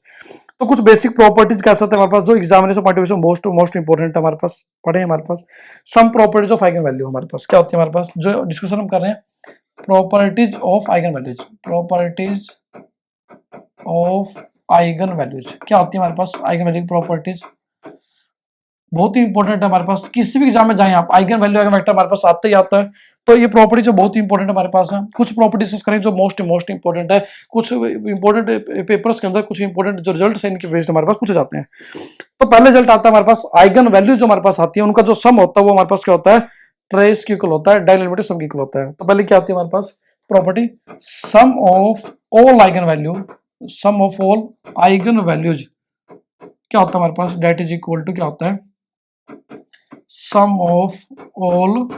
Speaker 1: तो कुछ बेसिक प्रॉपर्टीज कह सकते हैं हमारे पास जो एग्जामिनेशन पॉइंट ऑफ व्यू से मोस्ट इंपोर्टेंट है हमारे पास, पढ़े हमारे पास। Some properties of eigen value हमारे पास क्या होती है हमारे पास, जो डिस्कशन हम कर रहे हैं, properties of eigen values, properties of eigen values क्या होती है हमारे पास, आइगन वैल्यू प्रॉपर्टीज बहुत ही इंपॉर्टेंट है हमारे पास। किसी भी एग्जाम में जाएं आप, आइगन वैल्यू आइगन वेक्टर हमारे पास आता ही आता है, तो ये प्रॉपर्टी जो बहुत ही इंपॉर्टेंट हमारे पास है। कुछ प्रॉपर्टीज करें जो मोस्ट इंपॉर्टेंट है, कुछ इंपॉर्टेंट पेपर्स के अंदर कुछ इंपॉर्टेंट जो रिजल्ट है इनके बेस्ड हमारे पास पूछे जाते हैं। तो पहले रिजल्ट आता है हमारे पास, आइगन वैल्यू जो हमारे पास आती है उनका जो सम होता है वो हमारे पास क्या होता है, ट्रेस की इक्वल होता है, डायनामिक सम की इक्वल होता है। तो पहले क्या होती है हमारे पास property, some of all eigen value, some of all eigen values क्या होता है हमारे पास, दैट इज इक्वल टू क्या होता है, sum of all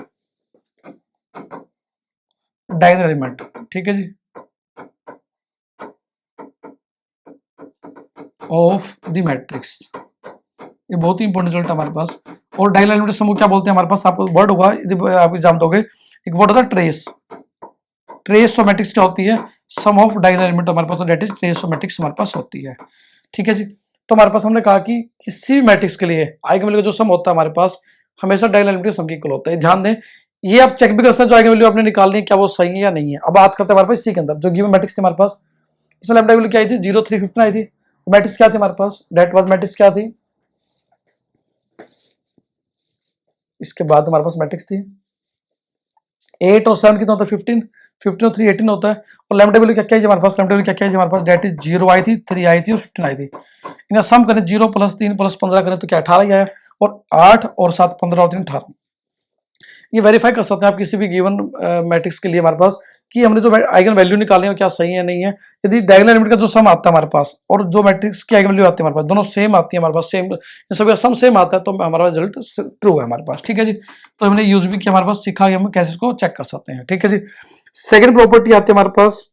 Speaker 1: diagonal element. ठीक है जी, ऑफ द मैट्रिक्स, ये बहुत ही इंपॉर्टेंट रिजल्ट है हमारे पास। और डायगोनल एलिमेंट सम क्या बोलते हैं हमारे पास, आपको वर्ड होगा आप एग्जाम दोगे, एक वर्ड होता है ट्रेस। ट्रेस ऑफ मैट्रिक्स क्या होती है, सम ऑफ डायगोनल एलिमेंट हमारे पास, that is trace of matrix हमारे पास होती है। ठीक है जी, तो हमारे पास हमने कहा कि किसी भी मैट्रिक्स के लिए आइगन वैल्यू का जो सम होता है हमारे पास हमेशा डायगोनल एलिमेंट के सम के इक्वल होता है। ध्यान दें, ये आप चेक भी कर सकते हैं जो आइगन वैल्यू आपने निकालनी है क्या वो सही है या नहीं है। अब बात करते हैं हमारे पास इसी के अंदर जो गिवन मैट्रिक्स थी हमारे पास, इसमें लैम्डा वैल्यू क्या आई थी, 0 3 15 आई थी। मैट्रिक्स क्या थी हमारे पास, दैट वाज मैट्रिक्स क्या थी, इसके बाद हमारे पास मैट्रिक्स थी 8 और 7 कितना होता है 15, 15 और 3 18 होता है। और लैम्डा वैल्यू क्या क्या है हमारे पास, लैम्डा वैल्यू क्या क्या है हमारे पास, दैट इज 0 आई थी, 3 आई थी और 15 आई थी। इनका सम करें 0 + 3 + 15 करें तो क्या 18 ही आया, और 8 और 7 15 और 3 18। ये वेरीफाई कर सकते हैं आप किसी भी गिवन मैट्रिक्स के लिए हमारे पास कि हमने जो आइगन वैल्यू निकाले हैं क्या सही है नहीं है। यदि डायगोनल एलिमेंट का जो सम आता है हमारे पास और जो मैट्रिक्स की आइगन वैल्यू आती है हमारे पास दोनों सेम आती है हमारे पास, सेम सभी सम सेम आता है तो हमारा रिजल्ट ट्रू है हमारे पास। ठीक है जी, तो हमने यूज भी किया, हमारे पास सीखा कि हम कैसे इसको चेक कर सकते हैं। ठीक है जी, सेकेंड प्रॉपर्टी आती है हमारे पास,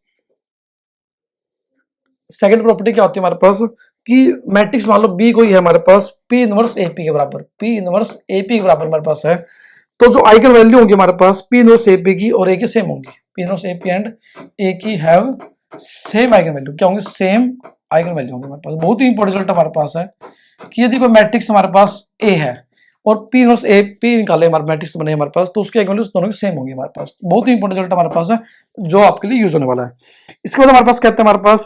Speaker 1: सेकेंड प्रॉपर्टी क्या होती है हमारे पास कि मैट्रिक्स मान लो बी कोई है हमारे पास, पी इनवर्स एपी के बराबर, पी इनवर्स एपी के बराबर हमारे पास है, तो जो आइगन वैल्यू होंगी हमारे पास पी इनवर्स एपी की और ए की सेम होंगी, पी इनवर्स एपी एंड ए की हैव सेम आइगन वैल्यू, क्या होंगे, सेम आइगन वैल्यू होंगे हमारे पास। बहुत ही इंपॉर्टेंट रिजल्ट हमारे पास है कि यदि कोई मैट्रिक्स हमारे पास ए है और पी इनवर्स ए पी निकाले हमारे मैट्रिक्स बने हमारे पास, तो उसकी आइगन वैल्यू दोनों की सेम होंगी हमारे पास। बहुत ही इंपॉर्टेंट रिजल्ट हमारे पास है जो आपके लिए यूज होने वाला है। इसके बाद हमारे पास कहते हैं हमारे पास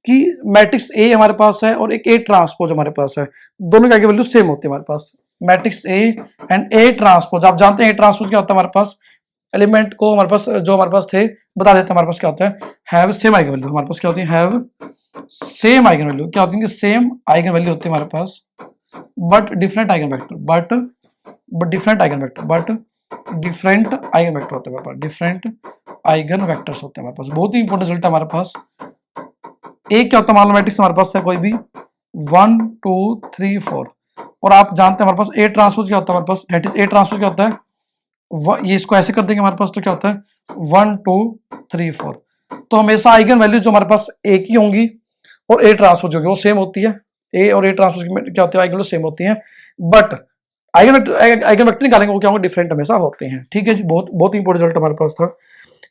Speaker 1: कि मैट्रिक्स ए हमारे पास है और एक ए ट्रांसपोज हमारे पास है, दोनों की आइगन वैल्यू सेम होती है हमारे पास, matrix A and A transpose. आप जानते हैं ए ट्रांसपोज क्या होता है हमारे पास, एलिमेंट को हमारे पास जो हमारे पास थे बता देते हैं हमारे पास क्या होता है, हैव सेम आइगन वैल्यू, हमारे पास क्या होती है, हैव सेम आइगन वैल्यू, क्या होती है, सेम आइगन वैल्यू होती है हमारे पास but different eigen vector, but different eigen vector, but different eigen vector होते हैं हमारे पास, डिफरेंट आइगन वेक्टर्स होते हैं हमारे पास। बहुत ही इंपॉर्टेंट रिजल्ट है हमारे पास। एक क्या होता है, मान लो मैट्रिक्स हमारे पास है कोई भी 1 2 3 4 और आप जानते हैं हमारे पास ए ट्रांसपोज क्या होता है हमारे पास, दैट इज ए ट्रांसपोज क्या होता है, ये इसको ऐसे कर देंगे हमारे पास तो क्या होता है 1 2 3 4। तो हमेशा आइगन वैल्यू जो हमारे पास एक ही होंगी और ए ट्रांसपोज होगी वो सेम होती है, ए और ए ट्रांसपोज क्या होती है आइगन वैल्यू सेम होती है, बट आइगन वेक्टर निकालेंगे वो क्या होंगे, डिफरेंट हमेशा होते हैं। ठीक है जी, बहुत बहुत इंपॉर्टेंट रिजल्ट हमारे पास था।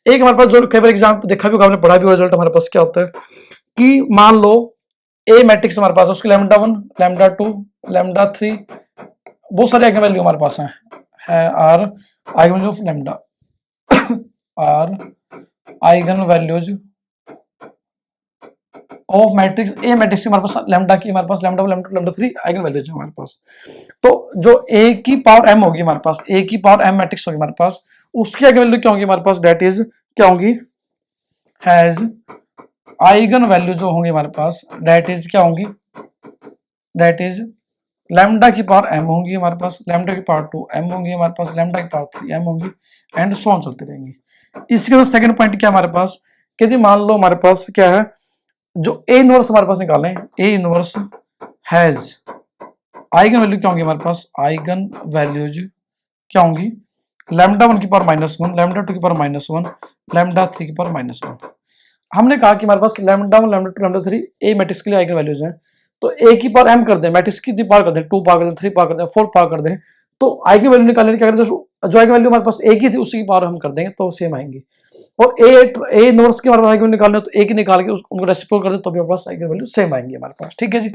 Speaker 1: एक हमारे पास जो कई बार एग्जाम देखा भी होगा आपने, पढ़ा भी होगा, रिजल्ट हमारे पास क्या होता है कि मान लो ए मैट्रिक्स हमारे पास है, उसकी लैम्डा 1 लैम्डा 2 लैम्डा 3 बहुत सारे आइगन वैल्यू हमारे पास है are eigen value of lambda are eigen values of matrix A matrix हमारे पास लैम्डा की हमारे पास lambda 1 lambda 2 lambda 3 eigen values है हमारे पास। तो जो ए की पावर एम होगी हमारे पास, ए की पावर एम मैट्रिक्स होगी हमारे पास, उसकी आइगन वैल्यू क्या होगी हमारे पास, दैट इज क्या होगी, हैज आइगन वैल्यू जो होंगे हमारे पास दैट इज क्या होंगी, दैट इज लैम्डा की पावर m होंगी हमारे पास, लैम्डा की पावर 2 m होंगी हमारे पास, लैम्डा की पावर 3 m होंगी, एंड सो ऑन चलते रहेंगे। इसके बाद सेकंड पॉइंट क्या हमारे पास, यदि मान लो हमारे पास क्या है, जो ए इनवर्स हमारे पास निकालें, A inverse has eigen value क्या होंगी हमारे पास, आइगन वैल्यूज क्या होंगी, लैम्डा 1 की पावर -1, लैम्डा 2 की पावर -1, लैम्डा 3 की पावर -1। हमने कहा कि हमारे पास लैम्डा 1, लैम्डा 2, लैम्डा 3 ए मैट्रिक्स के लिए आइगन वैल्यूज हैं, तो ए की पावर m कर दें, मैट्रिक्स की पावर कर दें, 2 पावर कर दें, 3 पावर कर दें, 4 पावर कर दें, तो आइगन वैल्यू निकालने क्या करें, जो आइगन वैल्यू हमारे पास ए की थी उसी की पावर हम कर देंगे तो सेम आएंगी। और ए इनवर्स की हमारे पास आइगन वैल्यू निकालने हो तो ए की निकाल के उनको रेसिप्रोकल कर दे तो भी हमारे पास आइगन वैल्यू सेम आएंगी हमारे पास, ठीक है जी।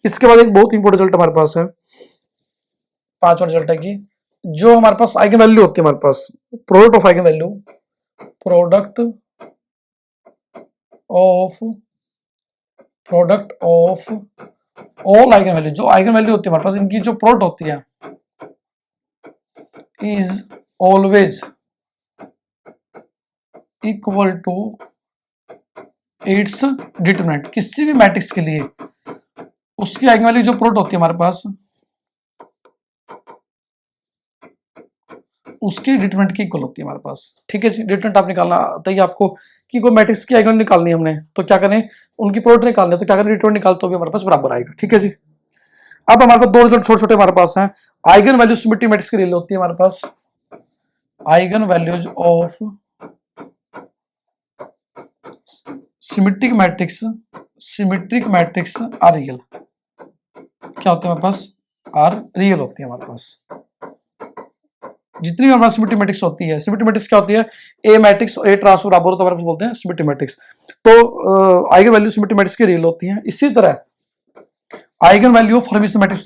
Speaker 1: इसके बाद एक बहुत इंपॉर्टेंट रिजल्ट हमारे पास है, पांचवा रिजल्ट है कि जो हमारे पास आइगन वैल्यू होती है हमारे पास, product of eigen value, product of all eigen value, जो आइगन वैल्यू होती है हमारे पास इनकी जो प्रोडक्ट होती है is always equal to its determinant. किसी भी मैट्रिक्स के लिए उसकी आइगन वैल्यू जो प्रोडक्ट होती है हमारे पास उसकी डिटरमिनेंट की इक्वल होती है हमारे पास, ठीक है जी। डिटरमिनेंट आप निकालना आता है आपको कि कोई मैट्रिक्स की आइगन निकालनी है हमने तो क्या करें, उनकी प्रोडक्ट निकालनी है तो क्या करें, डिटरमिनेंट निकाल तो भी हमारे पास बराबर आएगा, ठीक है जी। अब हमारे पास दो रिजल्ट छोटे छोटे हमारे पास हैं, आइगन वैल्यू सिमेट्रिक मैट्रिक्स की रियल होती है हमारे पास, eigen values of symmetric matrix are real, क्या होते हैं हमारे पास, आर रियल होती है हमारे पास। जितनी हमारे पास सिमेट्रिक मैट्रिक्स होती है, सिमेट्रिक मैट्रिक्स क्या होती है, ए मैट्रिक्स और ए ट्रांसफर बराबर हो तो हमारे पास बोलते हैं सिमेट्रिक मैट्रिक्स। तो आइगन वैल्यू सिमेट्रिक मैट्रिक्स की रियल होती है। इसी तरह eigen value of Hermitian matrix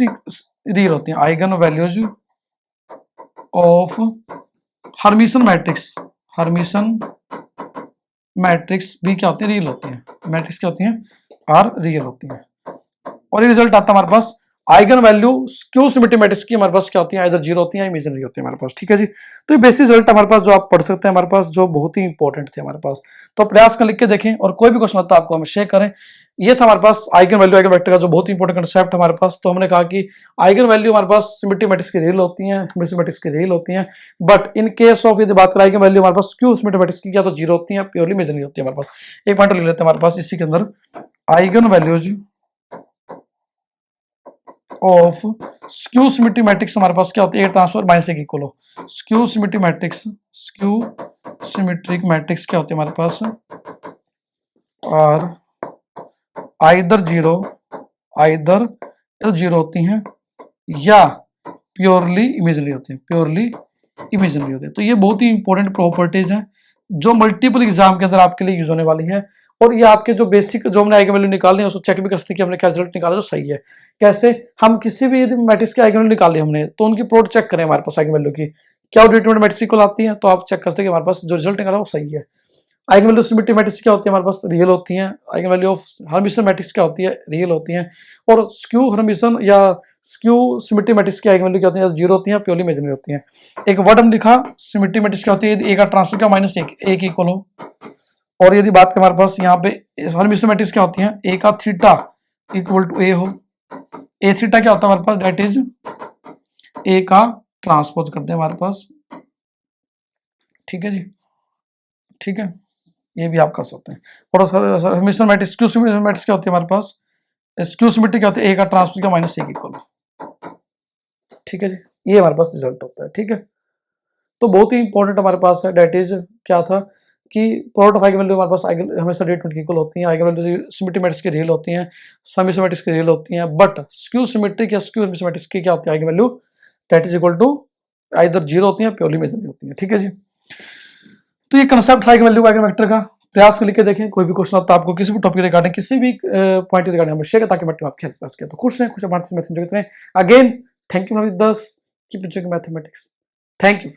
Speaker 1: real होती है, eigen values of Hermitian matrix भी क्या होती है, रियल होती है, मैट्रिक्स क्या होती हैं, आर रियल होती हैं। और ये रिजल्ट आता है हमारे पास आइगन वैल्यू क्यू सिमेट्रिक मैट्रिक्स की हमारे पास क्या होती है, इधर जीरो होती है या इमेजिनरी होती है हमारे पास, ठीक है जी। तो ये बेसिक रिजल्ट हमारे पास जो आप पढ़ सकते हैं हमारे पास, जो बहुत ही इंपॉर्टेंट थे हमारे पास। तो प्रयास कर लिख के देखें और कोई भी क्वेश्चन आता है आपको हमें शेयर करें। ये था हमारे पास आइगन वैल्यू आइगन वेक्टर का जो बहुत ही इंपॉर्टेंट कंसेप्ट हमारे पास। तो हमने कहा कि आइगन वैल्यू हमारे पास सिमेट्रिक मैट्रिक्स की रियल होती हैं, हर्मिशन मैट्रिक्स की रियल होती हैं, बट इन केस ऑफ यदि बात करें आइगन वैल्यू हमारे पास क्यू सिमेट्रिक मैट्रिक्स की क्या तो जीरो होती है, प्योरली इमेजिनरी होती है हमारे पास। एक पॉइंट ले लेते हैं हमारे पास इसी के अंदर, eigen values of skew symmetric matrix हमारे पास क्या होती है, ए ट्रांसफर माइनस ए की इक्वल हो। स्क्यू सिमेट्रिक मैट्रिक्स क्या होती है हमारे पास, और आइदर जीरो होती हैं या प्योरली इमेजिनरी होती हैं, तो ये बहुत ही इंपॉर्टेंट प्रॉपर्टीज हैं जो मल्टीपल एग्जाम के अंदर आपके लिए यूज होने वाली हैं। और ये आपके जो बेसिक जो हमने आइगन वैल्यू निकालनी है उसको चेक भी कर सकते हैं कि हमने क्या रिजल्ट निकाला जो सही है। कैसे, हम किसी भी यदि मैट्रिक्स की आइगन वैल्यू निकाली हमने तो उनकी प्रोडक्ट चेक करें हमारे पास आइगन वैल्यू की, क्या वो डिटरमिनेंट मैट्रिक्स इक्वल आती है, तो आप चेक कर सकते हैं कि हमारे पास जो रिजल्ट निकाला वो सही है। आइगन वैल्यू सिमेट्रिक मैट्रिक्स क्या होती है हमारे पास, रियल होती हैं। Eigen value of Hermitian matrix क्या होती है, रियल होती हैं। और स्क्यू हर्मिशन या स्क्यू सिमेट्रिक मैट्रिक्स की आइगन वैल्यू क्या होती है, जीरो होती हैं, प्योरली इमेजिनरी होती हैं। एक वर्ड हम लिखा, सिमेट्रिक मैट्रिक्स क्या होती है, ए का ट्रांसफर क्या माइनस ए की इक्वल हो। और यदि बात करें हमारे पास यहाँ पे हर्मिशन मैट्रिक्स क्या होती है, ए का थीटा इक्वल टू ए हो। ए थीटा क्या होता है हमारे पास, दैट इज ए का ट्रांसपोज करते हैं हमारे पास, ठीक है जी, ठीक है, ये भी आप कर सकते हैं। और Hermitian matrix skew symmetric matrix क्या होती है हमारे पास, स्क्यू सिमेट्रिक क्या होती है, ए का ट्रांसपोज क्या माइनस ए की इक्वल, ठीक है जी, ये हमारे पास रिजल्ट होता है, ठीक है। तो बहुत ही इंपॉर्टेंट हमारे पास है, दैट इज क्या था कि प्रोडक्ट ऑफ आइगन वैल्यू हमारे पास आइगन हमेशा डिटरमिनेंट की इक्वल होती हैं, आइगन वैल्यू सिमेट्रिक मैट्रिक्स की रियल होती हैं, हर्मिशन मैट्रिक्स की रियल होती हैं, बट स्क्यू सिमेट्रिक या स्क्यू हर्मिशन मैट्रिक्स की क्या होती है eigenvalue, that is equal to either zero होती हैं, प्योरली इमेजिनरी होती हैं, ठीक है जी। तो ये कंसेप्ट था आइगन वैल्यू आइगन वेक्टर का। प्रयास कर लिख के देखें, कोई भी क्वेश्चन आता है आपको किसी भी टॉपिक रिगार्डिंग, किसी भी पॉइंट रिगार्डिंग हमें शेयर ताकि मैं आपकी हेल्प कर सके। तो खुश हैं, खुश mathematics again, thank you with दस कीप मैथमेटिक्स, थैंक यू।